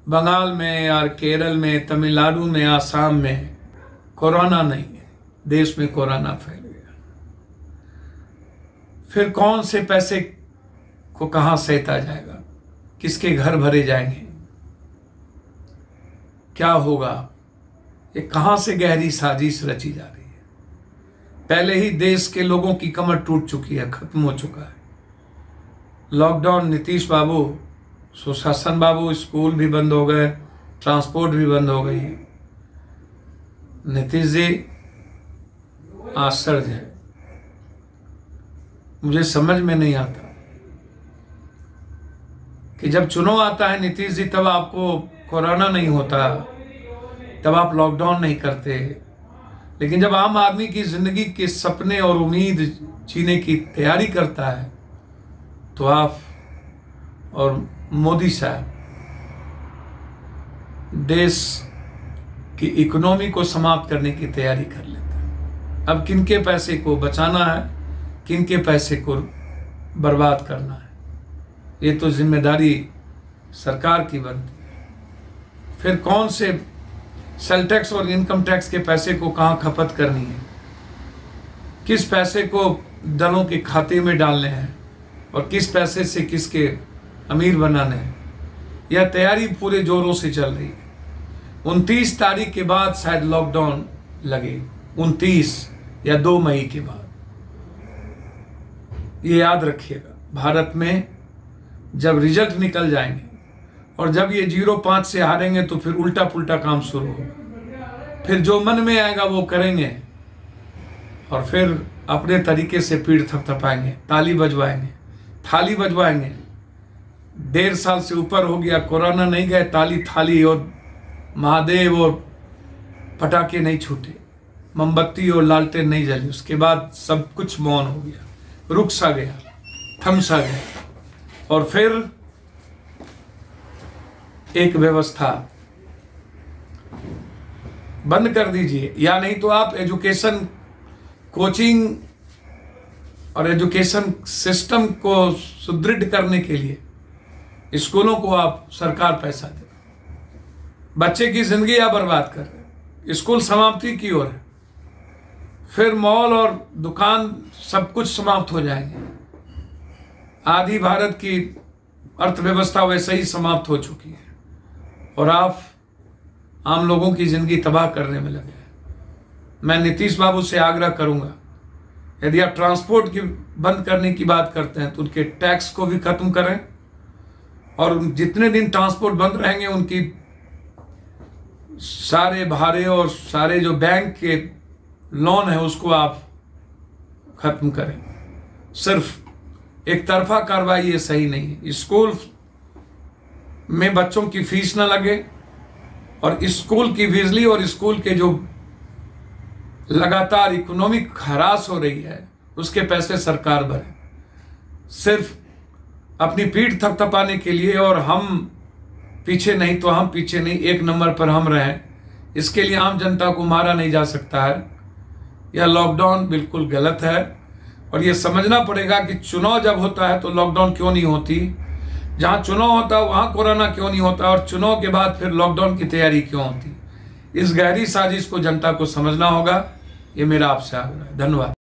बंगाल में यार, केरल में, तमिलनाडु में, आसाम में कोरोना नहीं है, देश में कोरोना फैल गया। फिर कौन से पैसे को कहां सहेता जाएगा, किसके घर भरे जाएंगे, क्या होगा? ये कहां से गहरी साजिश रची जा रही है। पहले ही देश के लोगों की कमर टूट चुकी है, खत्म हो चुका है। लॉकडाउन, नीतीश बाबू, सुशासन बाबू, स्कूल भी बंद हो गए, ट्रांसपोर्ट भी बंद हो गई। नीतीश जी आश्चर्य है, मुझे समझ में नहीं आता कि जब चुनाव आता है नीतीश जी, तब आपको कोरोना नहीं होता, तब आप लॉकडाउन नहीं करते। लेकिन जब आम आदमी की जिंदगी के सपने और उम्मीद जीने की तैयारी करता है, तो आप और मोदी साहब देश की इकोनॉमी को समाप्त करने की तैयारी कर लेते हैं। अब किनके पैसे को बचाना है, किनके पैसे को बर्बाद करना है, ये तो जिम्मेदारी सरकार की बनती है। फिर कौन से सेल टैक्स और इनकम टैक्स के पैसे को कहां खपत करनी है, किस पैसे को दलों के खाते में डालने हैं और किस पैसे से किसके अमीर बनाने हैं, यह तैयारी पूरे जोरों से चल रही है। 29 तारीख के बाद शायद लॉकडाउन लगे, 29 या 2 मई के बाद। ये याद रखिएगा, भारत में जब रिजल्ट निकल जाएंगे और जब ये 0-5 से हारेंगे, तो फिर उल्टा पुल्टा काम शुरू होगा। फिर जो मन में आएगा वो करेंगे और फिर अपने तरीके से पीठ थपथपाएंगे, ताली बजवाएंगे, थाली बजवाएंगे। 1.5 साल से ऊपर हो गया, कोरोना नहीं गए, ताली थाली और महादेव और पटाखे नहीं छूटे, मोमबत्ती और लालटेन नहीं जली। उसके बाद सब कुछ मौन हो गया, रुक सा गया, थम सा गया। और फिर एक व्यवस्था बंद कर दीजिए, या नहीं तो आप एजुकेशन, कोचिंग और एजुकेशन सिस्टम को सुदृढ़ करने के लिए स्कूलों को आप सरकार पैसा दे। बच्चे की जिंदगी आप बर्बाद कर रहे, स्कूल समाप्ति की ओर है। फिर मॉल और दुकान सब कुछ समाप्त हो जाएंगे। आधी भारत की अर्थव्यवस्था वैसे ही समाप्त हो चुकी है और आप आम लोगों की जिंदगी तबाह करने में लगे हैं। मैं नीतीश बाबू से आग्रह करूंगा, यदि आप ट्रांसपोर्ट की बंद करने की बात करते हैं तो उनके टैक्स को भी खत्म करें, और जितने दिन ट्रांसपोर्ट बंद रहेंगे उनकी सारे भाड़े और सारे जो बैंक के लोन है उसको आप खत्म करें। सिर्फ एक तरफा कार्रवाई ये सही नहीं है। स्कूल में बच्चों की फीस ना लगे और स्कूल की बिजली और स्कूल के जो लगातार इकोनॉमिक हरास हो रही है उसके पैसे सरकार भरे, सिर्फ अपनी पीठ थपथपाने के लिए। और हम पीछे नहीं तो हम पीछे नहीं, 1 नंबर पर हम रहें, इसके लिए आम जनता को मारा नहीं जा सकता है। यह लॉकडाउन बिल्कुल गलत है और यह समझना पड़ेगा कि चुनाव जब होता है तो लॉकडाउन क्यों नहीं होती, जहां चुनाव होता है वहां कोरोना क्यों नहीं होता, और चुनाव के बाद फिर लॉकडाउन की तैयारी क्यों होती। इस गहरी साजिश को जनता को समझना होगा। ये मेरा आपसे आग्रह है। धन्यवाद।